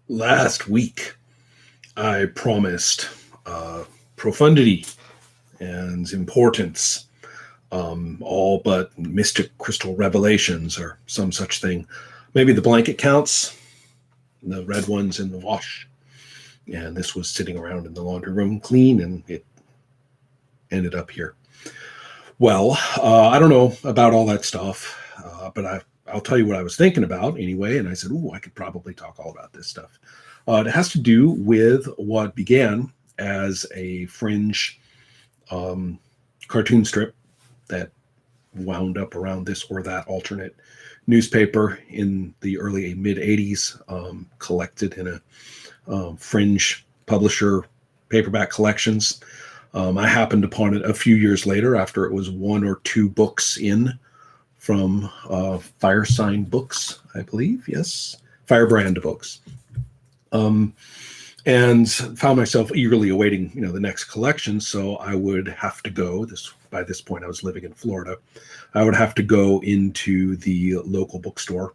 Last week, I promised profundity and importance, all but mystic crystal revelations or some such thing. Maybe the blanket counts, the red ones in the wash. And this was sitting around in the laundry room clean, and it ended up here. Well, I don't know about all that stuff, but I'll tell you what I was thinking about anyway. And I said, "Ooh, I could probably talk all about this stuff." It has to do with what began as a fringe um, cartoon strip that wound up around this or that alternate newspaper in the early mid 80s, collected in a fringe publisher paperback collections. I happened upon it a few years later after it was one or two books in from Firesign Books, I believe. Yes, Firebrand Books. Um, and found myself eagerly awaiting, the next collection. So I would have to go. By this point, I was living in Florida. I would have to go into the local bookstore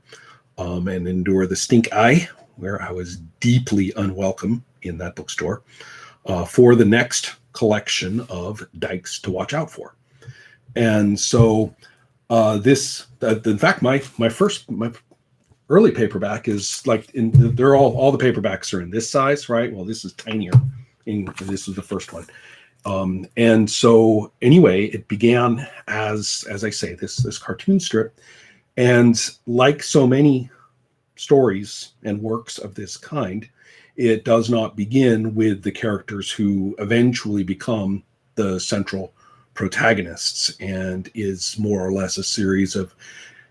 and endure the stink eye, where I was deeply unwelcome in that bookstore, for the next collection of dykes to watch out for. And so in fact, my early paperback is like they're all the paperbacks are in this size, right? Well, this is tinier. This is the first one. And so anyway, it began as I say, this cartoon strip. And like so many stories and works of this kind, it does not begin with the characters who eventually become the central protagonists, and is more or less a series of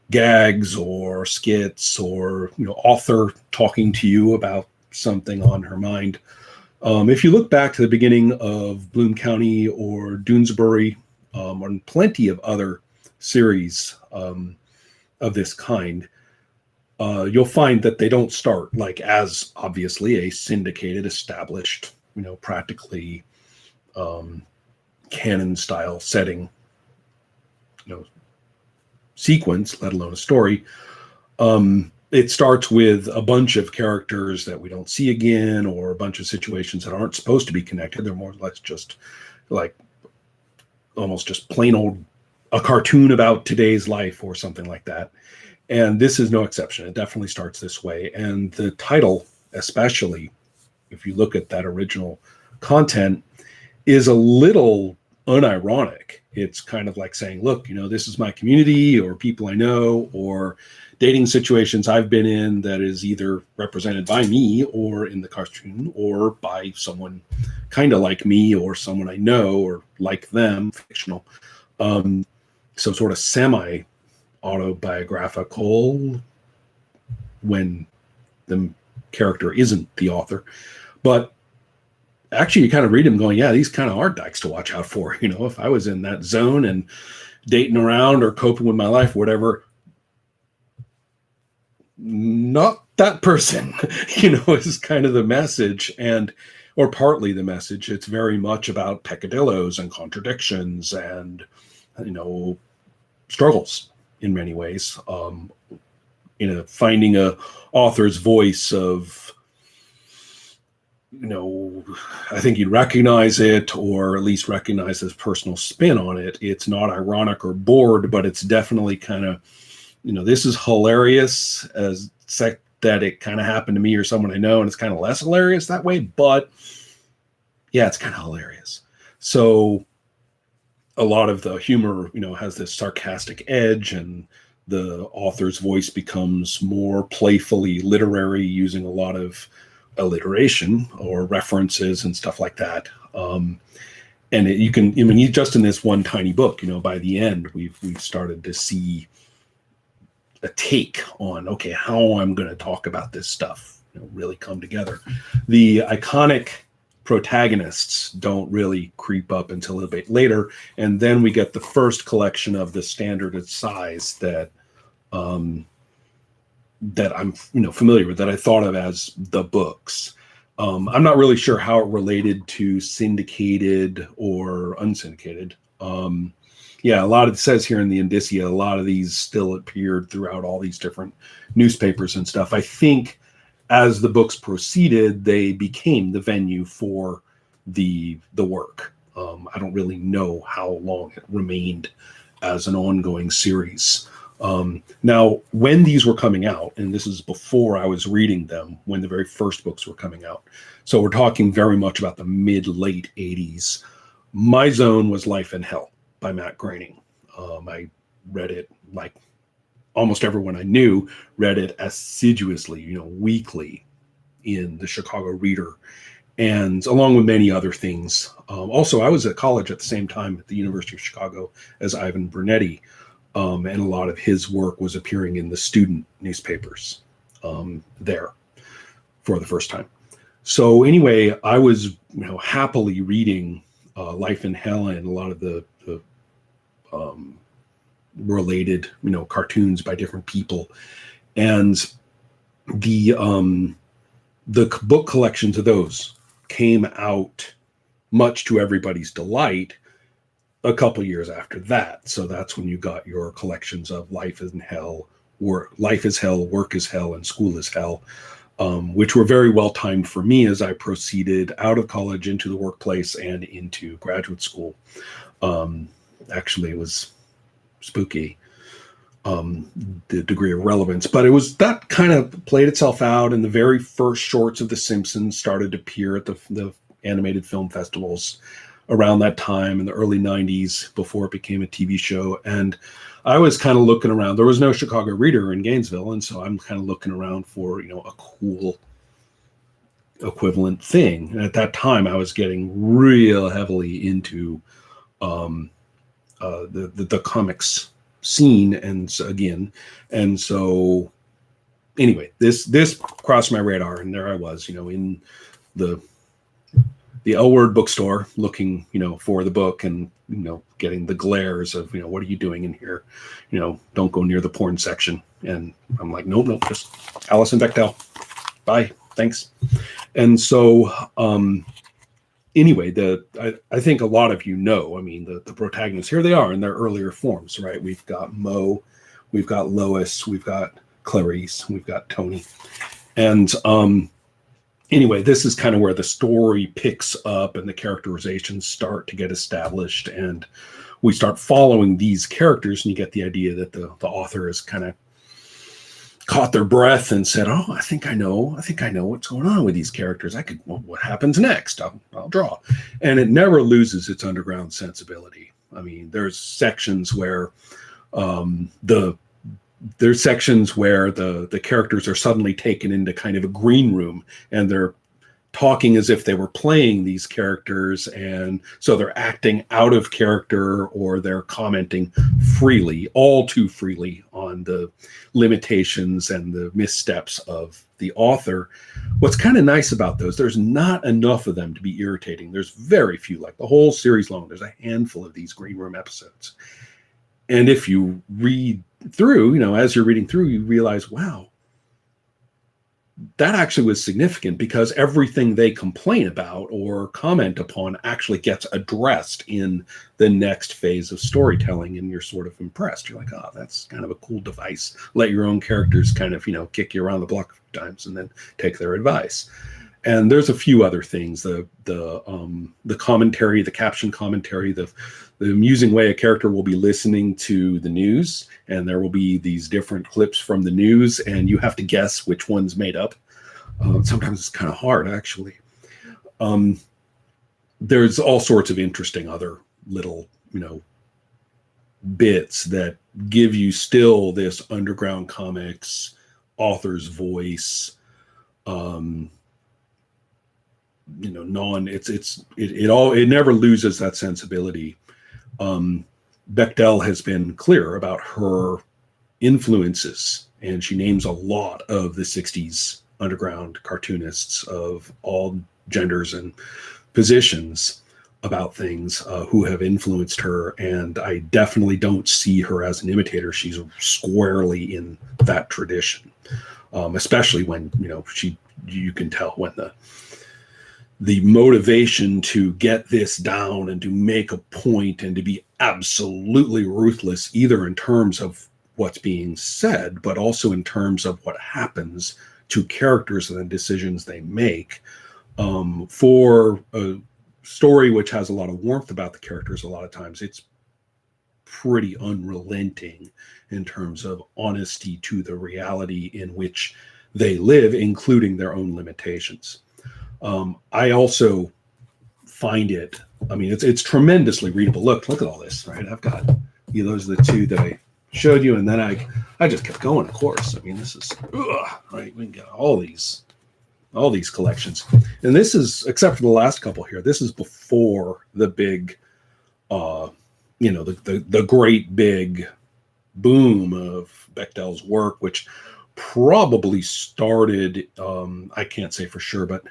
gags or skits or author talking to you about something on her mind. If you look back to the beginning of Bloom County or Doonesbury, and plenty of other series of this kind, you'll find that they don't start like as obviously a syndicated, established, practically canon style setting, sequence, let alone a story. It starts with a bunch of characters that we don't see again, or a bunch of situations that aren't supposed to be connected. They're more or less just like almost just plain old a cartoon about today's life or something like that. And this is no exception. It definitely starts this way. And the title, especially if you look at that original content, is a little unironic. It's kind of like saying, look, this is my community or people I know or dating situations I've been in that is either represented by me or in the cartoon or by someone kind of like me or someone I know or like them, fictional. So sort of semi autobiographical when the character isn't the author. But actually, you kind of read them going, yeah, these kind of are dykes to watch out for. If I was in that zone and dating around or coping with my life, whatever, not that person, is kind of the message, or partly the message. It's very much about peccadillos and contradictions and, struggles in many ways. Finding a author's voice of, I think you'd recognize it, or at least recognize his personal spin on it. It's not ironic or bored, but it's definitely kind of, this is hilarious as that it kind of happened to me or someone I know, and it's kind of less hilarious that way. But yeah, it's kind of hilarious. So a lot of the humor, has this sarcastic edge, and the author's voice becomes more playfully literary, using a lot of alliteration or references and stuff like that. And just in this one tiny book, by the end, we've started to see a take on, okay, how I'm going to talk about this stuff, really come together. The iconic protagonists don't really creep up until a little bit later, and then we get the first collection of the standard size that I'm familiar with, that I thought of as the books. I'm not really sure how it related to syndicated or unsyndicated. Yeah, a lot of it says here in the indicia, a lot of these still appeared throughout all these different newspapers and stuff. I think as the books proceeded, they became the venue for the work. I don't really know how long it remained as an ongoing series. Now, when these were coming out, and this is before I was reading them, when the very first books were coming out, so we're talking very much about the mid-late 80s, my zone was Life in Hell by Matt Groening. I read it, like almost everyone I knew read it assiduously, weekly in the Chicago Reader, and along with many other things. Also, I was at college at the same time at the University of Chicago as Ivan Bernetti, and a lot of his work was appearing in the student newspapers there for the first time. So anyway, I was happily reading Life in Hell and a lot of the related cartoons by different people, and the book collections of those came out, much to everybody's delight, a couple years after that. So that's when you got your collections of Life in Hell, Life is Hell, Work is Hell, and School is Hell, which were very well timed for me as I proceeded out of college into the workplace and into graduate school. Actually, it was spooky, the degree of relevance, but it was that kind of played itself out, and the very first shorts of The Simpsons started to appear at the animated film festivals around that time in the early 90s before it became a TV show. And I was kind of looking around. There was no Chicago Reader in Gainesville, and so I'm kind of looking around for a cool equivalent thing. And at that time, I was getting real heavily into the comics scene, and so anyway, this crossed my radar, and there I was, in the L Word bookstore looking, for the book, and getting the glares of, what are you doing in here? Don't go near the porn section. And I'm like, nope, just Alison Bechdel. Bye, thanks. And so anyway, I think a lot of the protagonists, here they are in their earlier forms, right? We've got Mo, we've got Lois, we've got Clarice, we've got Tony. And anyway, this is kind of where the story picks up and the characterizations start to get established, and we start following these characters, and you get the idea that the author has kind of caught their breath and said, "Oh, I think I know what's going on with these characters. What happens next? I'll draw." And it never loses its underground sensibility. I mean, there's sections where the characters are suddenly taken into kind of a green room, and they're talking as if they were playing these characters, and so they're acting out of character, or they're commenting freely, all too freely, on the limitations and the missteps of the author. What's kind of nice about those, there's not enough of them to be irritating. There's very few, like the whole series long, there's a handful of these green room episodes. And if you read through, as you're reading through, you realize, wow, that actually was significant, because everything they complain about or comment upon actually gets addressed in the next phase of storytelling, and you're sort of impressed. You're like, oh, that's kind of a cool device. Let your own characters kind of, kick you around the block a few times and then take their advice. And there's a few other things, the commentary, the caption commentary, the amusing way a character will be listening to the news, and there will be these different clips from the news, and you have to guess which one's made up. Sometimes it's kind of hard, actually. There's all sorts of interesting other little, bits that give you still this underground comics author's voice. It never loses that sensibility. Bechdel has been clear about her influences, and she names a lot of the 60s underground cartoonists of all genders and positions about things who have influenced her, and I definitely don't see her as an imitator. She's squarely in that tradition, especially when you can tell when the motivation to get this down and to make a point and to be absolutely ruthless, either in terms of what's being said, but also in terms of what happens, to characters and the decisions they make. For a story which has a lot of warmth about the characters, a lot of times it's pretty unrelenting in terms of honesty to the reality in which they live, including their own limitations. I also find it, I mean, it's tremendously readable. Look at all this, right? I've got, those are the two that I showed you, and then I just kept going, of course. I mean, this is, right? We can get all these collections. And this is, except for the last couple here, this is before the big, the great big boom of Bechdel's work, which probably started, I can't say for sure, but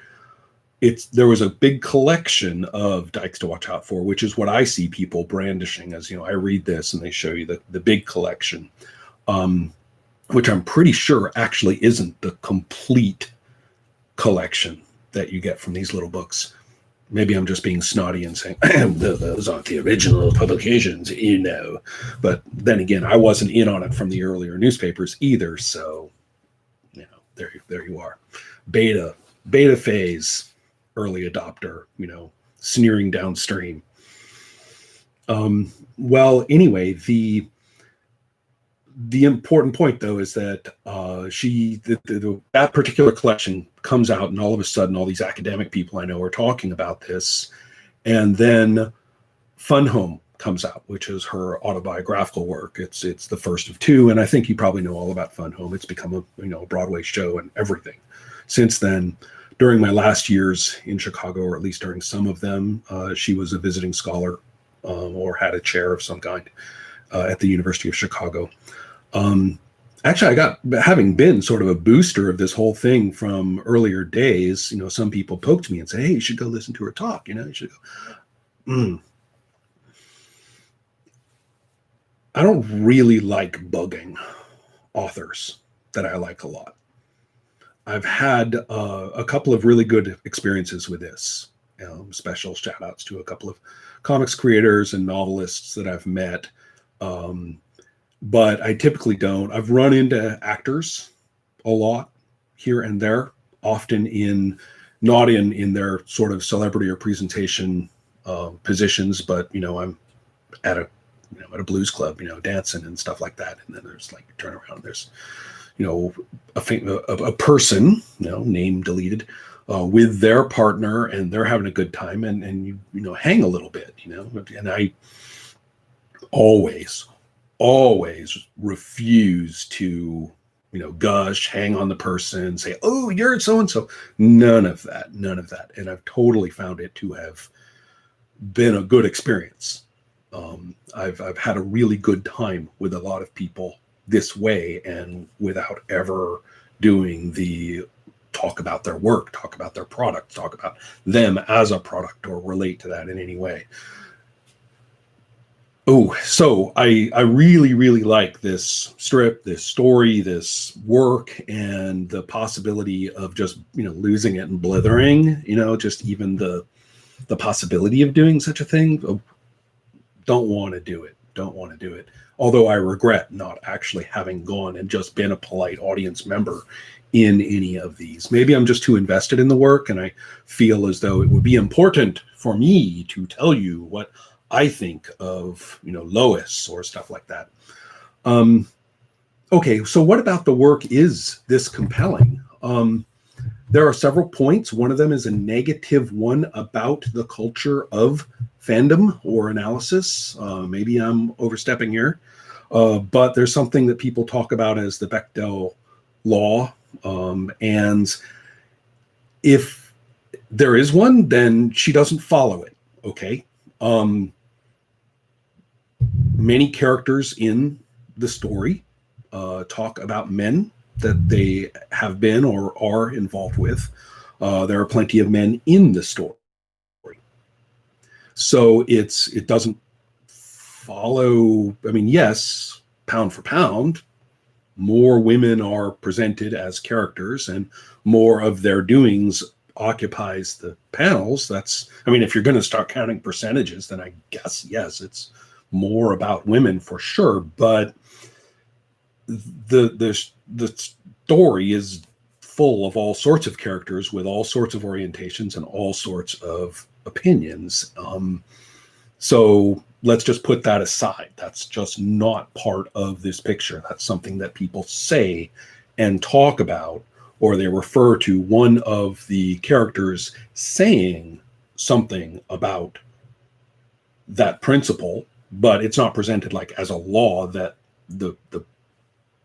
there was a big collection of Dykes to Watch Out For, which is what I see people brandishing as, I read this and they show you the big collection, which I'm pretty sure actually isn't the complete collection that you get from these little books. Maybe I'm just being snotty and saying those aren't the original publications, But then again, I wasn't in on it from the earlier newspapers either. So, there you are, beta phase, early adopter, sneering downstream. Well, anyway, the important point though is that that particular collection comes out, and all of a sudden all these academic people I know are talking about this, and then Fun Home comes out, which is her autobiographical work. It's the first of two, and I think you probably know all about Fun Home. It's become a Broadway show and everything since then. During my last years in Chicago, or at least during some of them, she was a visiting scholar or had a chair of some kind at the University of Chicago. Actually, having been sort of a booster of this whole thing from earlier days, some people poked me and say, hey, you should go listen to her talk. You should go. I don't really like bugging authors that I like a lot. I've had a couple of really good experiences with this. Special shout outs to a couple of comics creators and novelists that I've met. But I typically don't. I've run into actors a lot here and there, often not in their sort of celebrity or presentation positions, but I'm at a blues club, dancing and stuff like that. And then there's like, turn around, there's a person, name deleted, with their partner, and they're having a good time, and you hang a little bit, and I always refuse to, gush, hang on the person, say, oh, you're so-and-so. None of that. And I've totally found it to have been a good experience. I've had a really good time with a lot of people this way, and without ever doing the talk about their work, talk about their product, talk about them as a product, or relate to that in any way. Oh, so I really, really like this strip, this story, this work, and the possibility of just, losing it and blithering, just even the possibility of doing such a thing. Oh, don't want to do it. Although I regret not actually having gone and just been a polite audience member in any of these. Maybe I'm just too invested in the work, and I feel as though it would be important for me to tell you what I think of, Lois or stuff like that. Okay, so what about the work is this compelling? There are several points. One of them is a negative one about the culture of fandom or analysis. Maybe I'm overstepping here, but there's something that people talk about as the Bechdel law. And if there is one, then she doesn't follow it. Okay. Many characters in the story talk about men that they have been or are involved with. There are plenty of men in the story. So it doesn't follow. I mean, yes, pound for pound, more women are presented as characters, and more of their doings occupies the panels. If you're going to start counting percentages, then I guess, yes, it's more about women for sure. But the story is full of all sorts of characters with all sorts of orientations and all sorts of opinions. So let's just put that aside. That's just not part of this picture. That's something that people say and talk about, or they refer to one of the characters saying something about that principle, but it's not presented like as a law that the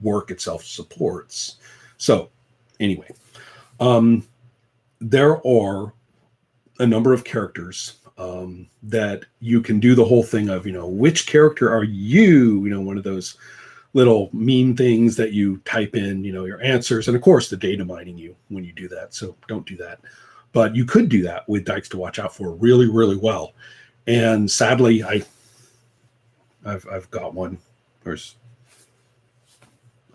work itself supports. So anyway, there are a number of characters that you can do the whole thing of, which character are you? One of those little mean things that you type in, your answers. And of course, the data mining you when you do that. So don't do that. But you could do that with Dykes to Watch Out For really, really well. And sadly, I've got one.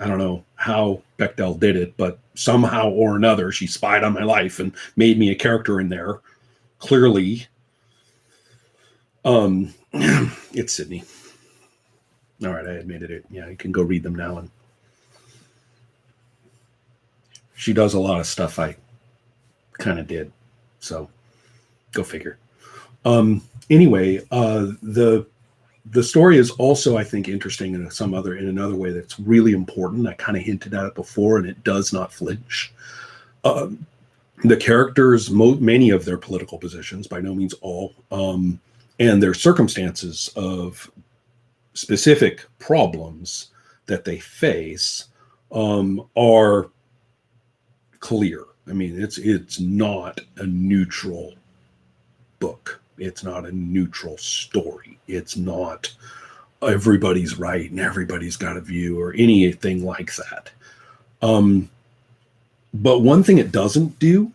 I don't know how Bechdel did it, but somehow or another, she spied on my life and made me a character in there. Clearly, it's Sydney. All right, I admitted it. Yeah, you can go read them now. And she does a lot of stuff I kind of did. So go figure. Anyway, the story is also, I think, interesting in another way that's really important. I kind of hinted at it before, and it does not flinch. The characters, many of their political positions, by no means all, and their circumstances of specific problems that they face are clear. I mean, it's not a neutral book. It's not a neutral story. It's not everybody's right and everybody's got a view or anything like that. But one thing it doesn't do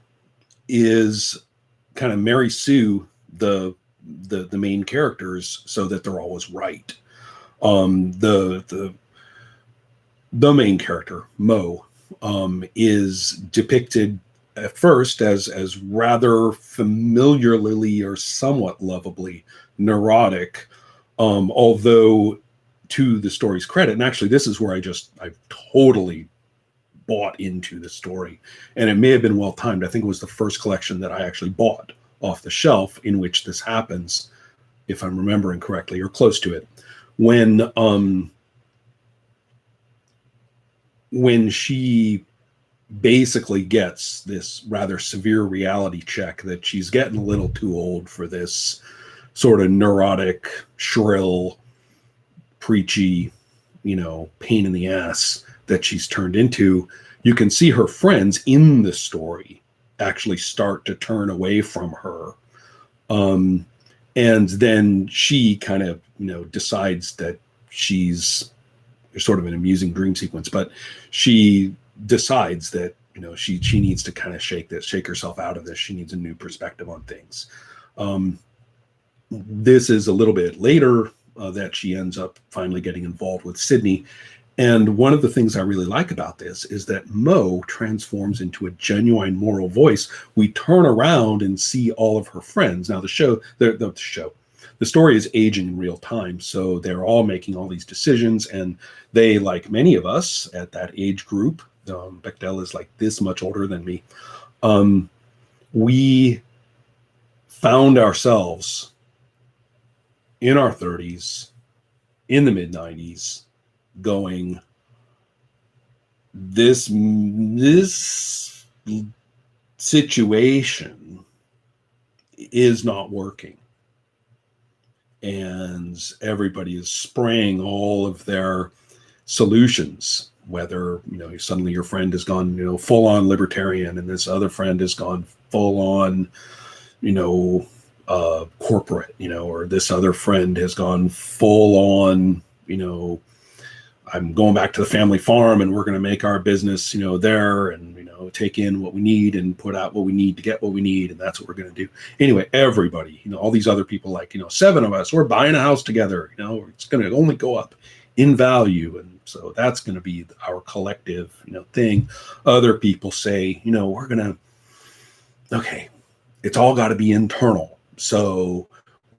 is kind of Mary Sue the main characters so that they're always right. The main character, Mo, is depicted at first as rather familiarly or somewhat lovably neurotic, although to the story's credit, and actually this is where I've totally bought into the story, and it may have been well timed. I think it was the first collection that I actually bought off the shelf in which this happens, if I'm remembering correctly, or close to it. When she basically gets this rather severe reality check that she's getting a little too old for this sort of neurotic, shrill, preachy, pain in the ass that she's turned into, you can see her friends in the story actually start to turn away from her. And then she kind of, decides that she's sort of an amusing dream sequence, but she decides that, she needs to kind of shake herself out of this. She needs a new perspective on things. This is a little bit later that she ends up finally getting involved with Sydney. And one of the things I really like about this is that Mo transforms into a genuine moral voice. We turn around and see all of her friends. Now the story is aging in real time. So they're all making all these decisions, and they, like many of us at that age group, Bechdel is like this much older than me. We found ourselves in our 30s, in the mid 90s, going, this situation is not working. And everybody is spraying all of their solutions, whether, suddenly your friend has gone, full on libertarian, and this other friend has gone full on, corporate, or this other friend has gone full on, I'm going back to the family farm and we're going to make our business, there, and, take in what we need and put out what we need to get what we need. And that's what we're going to do. Anyway, everybody, all these other people, like, 7 of us, we're buying a house together, it's going to only go up in value. And so that's going to be our collective, thing. Other people say, we're going to, okay, it's all got to be internal. So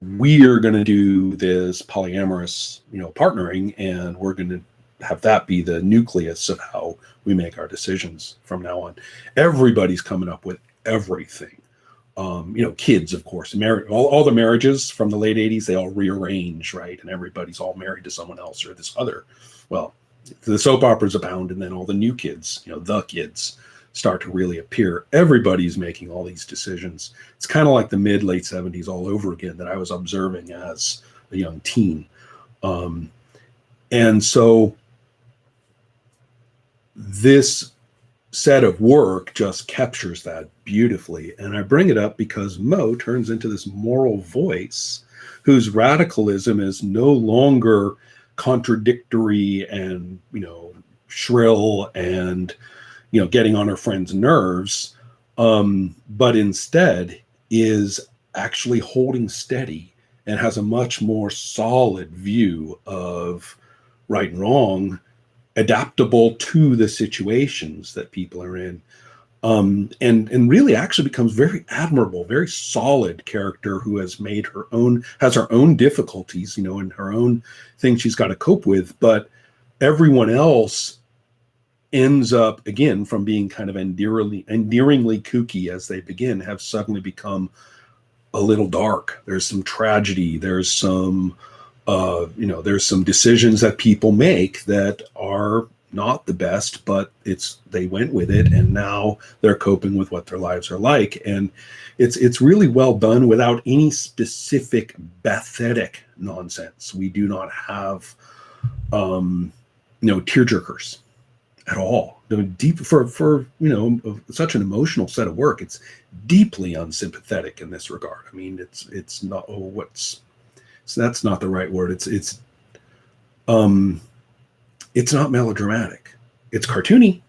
we are going to do this polyamorous, partnering, and we're going to have that be the nucleus of how we make our decisions from now on. Everybody's coming up with everything. Kids, of course, all the marriages from the late 80s, they all rearrange, right? And everybody's all married to someone else or this other. Well, the soap operas abound, and then all the new kids, the kids start to really appear. Everybody's making all these decisions. It's kind of like the late 70s all over again that I was observing as a young teen. And so this set of work just captures that beautifully. And I bring it up because Mo turns into this moral voice whose radicalism is no longer contradictory and, shrill and, getting on her friend's nerves, but instead is actually holding steady and has a much more solid view of right and wrong, adaptable to the situations that people are in, and really actually becomes very admirable, very solid character who has has her own difficulties, and her own things she's got to cope with, but everyone else ends up, again, from being kind of endearingly kooky as they begin, have suddenly become a little dark. There's some tragedy. There's some there's some decisions that people make that are not the best, but they went with it, and now they're coping with what their lives are like. And it's really well done without any specific pathetic nonsense. We do not have tearjerkers at all. Deep for such an emotional set of work. It's deeply unsympathetic in this regard. I mean, it's not so that's not the right word. It's not melodramatic. It's cartoony,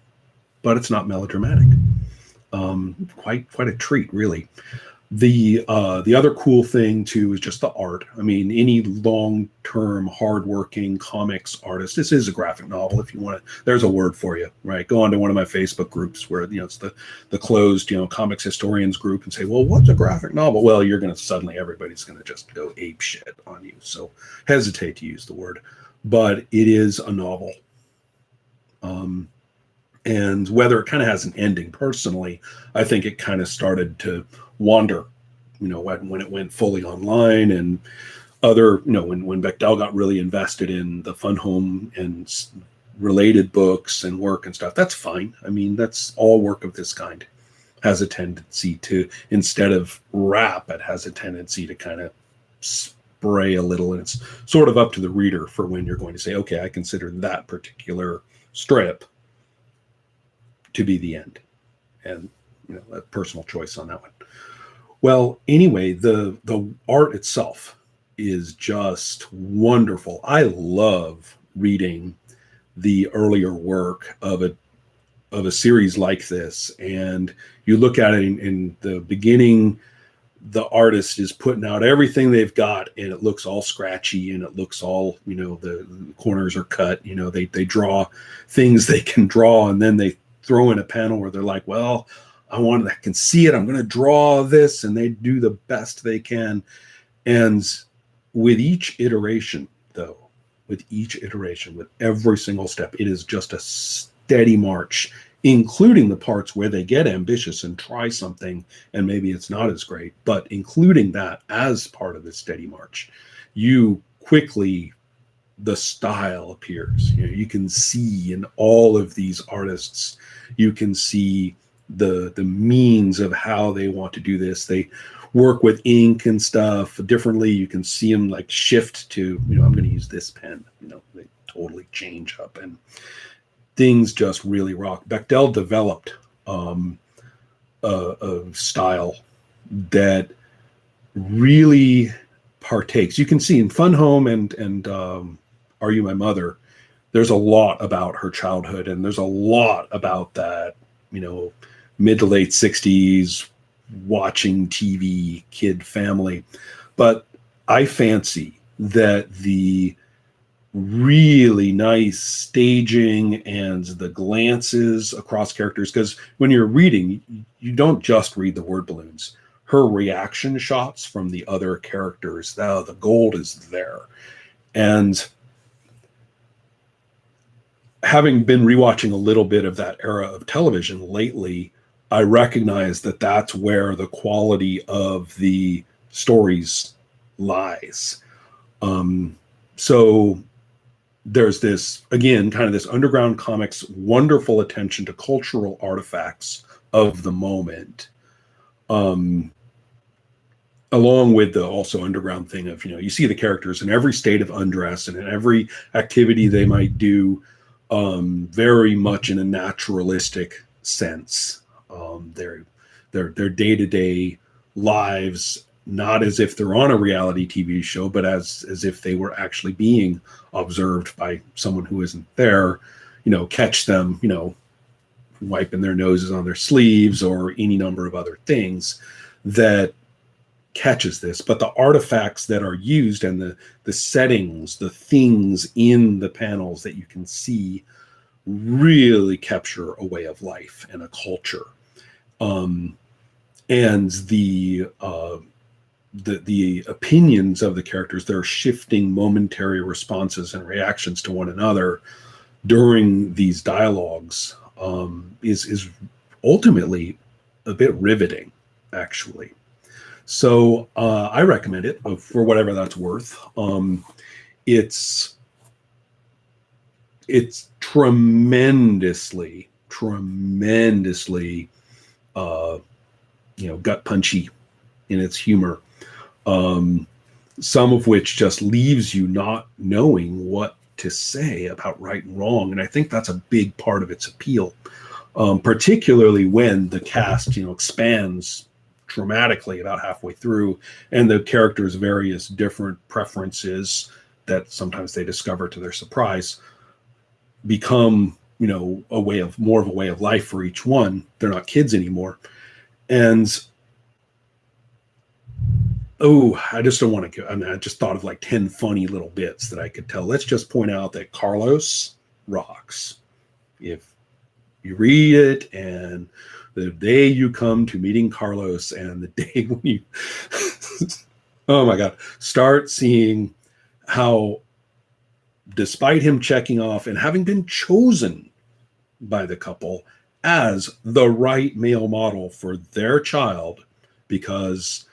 but it's not melodramatic. Quite a treat, really. The other cool thing too is just the art. I mean, any long-term, hardworking comics artist, this is a graphic novel. If you want to, there's a word for you, right? Go onto one of my Facebook groups where it's the closed comics historians group and say, well, what's a graphic novel? Well, you're going to suddenly everybody's going to just go ape shit on you. So hesitate to use the word, but it is a novel. And whether it kind of has an ending, personally, I think it kind of started to wander, when it went fully online and other, when Bechdel got really invested in the fun home and related books and work and stuff. That's fine. I mean, that's all work of this kind has a tendency to, instead of wrap, it has a tendency to kind of spray a little, and it's sort of up to the reader for when you're going to say, okay, I consider that particular strip to be the end, and a personal choice on that one. Well, anyway, the art itself is just wonderful. I love reading the earlier work of a series like this, and you look at it in the beginning. The artist is putting out everything they've got, and it looks all scratchy, and it looks all, the corners are cut. They draw things they can draw, and then they throw in a panel where they're like, well, I can see it. I'm going to draw this, and they do the best they can. And with each iteration, with every single step, it is just a steady march, including the parts where they get ambitious and try something, and maybe it's not as great, but including that as part of the steady march, the style appears. You can see in all of these artists, you can see the means of how they want to do this. They work with ink and stuff differently. You can see them like shift to, I'm going to use this pen. They totally change up, and things just really rock. Bechdel developed a style that really partakes. You can see in Fun Home and Are You My Mother, there's a lot about her childhood, and there's a lot about that, mid to late 60s watching TV kid family. But I fancy that the really nice staging and the glances across characters, because when you're reading, you don't just read the word balloons. Her reaction shots from the other characters, the gold is there. And having been rewatching a little bit of that era of television lately, I recognize that that's where the quality of the stories lies. So there's this, again, kind of this underground comics wonderful attention to cultural artifacts of the moment, along with the also underground thing of, you see the characters in every state of undress and in every activity they might do, very much in a naturalistic sense. Their day-to-day lives, not as if they're on a reality TV show, but as if they were actually being observed by someone who isn't there, catch them, wiping their noses on their sleeves or any number of other things that catches this. But the artifacts that are used and the settings, the things in the panels that you can see really capture a way of life and a culture. And the opinions of the characters, their shifting momentary responses and reactions to one another during these dialogues, is ultimately a bit riveting, actually. So I recommend it for whatever that's worth. It's tremendously gut punchy in its humor, some of which just leaves you not knowing what to say about right and wrong. And I think that's a big part of its appeal, particularly when the cast, expands dramatically about halfway through, and the characters' various different preferences that sometimes they discover to their surprise become, more of a way of life for each one. They're not kids anymore. And I just don't want to I just thought of like 10 funny little bits that I could tell. Let's just point out that Carlos rocks. If you read it, and the day you come to meeting Carlos and the day when you, oh my God, start seeing how, despite him checking off and having been chosen by the couple as the right male model for their child, because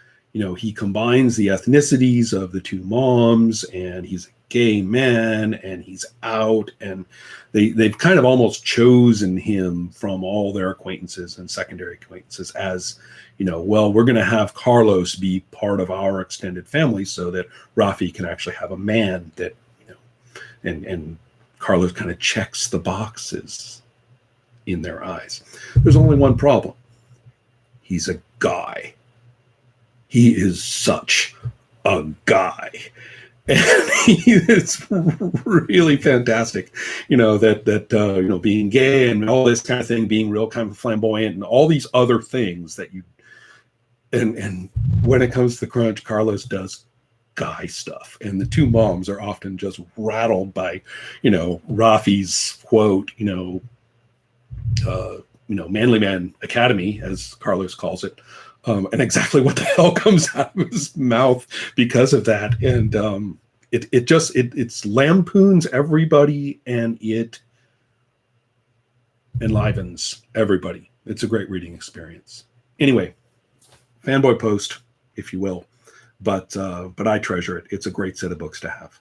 he combines the ethnicities of the two moms, and he's a gay man, and he's out, and they've kind of almost chosen him from all their acquaintances and secondary acquaintances as, well, we're going to have Carlos be part of our extended family so that Rafi can actually have a man that, and Carlos kind of checks the boxes in their eyes. There's only one problem. He's a guy. He is such a guy. And it's really fantastic, that being gay and all this kind of thing, being real kind of flamboyant and all these other things that and when it comes to crunch, Carlos does guy stuff. And the two moms are often just rattled by, Rafi's quote, manly man academy, as Carlos calls it. And exactly what the hell comes out of his mouth because of that. And it lampoons everybody, and it enlivens everybody. It's a great reading experience. Anyway, fanboy post, if you will, but I treasure it. It's a great set of books to have.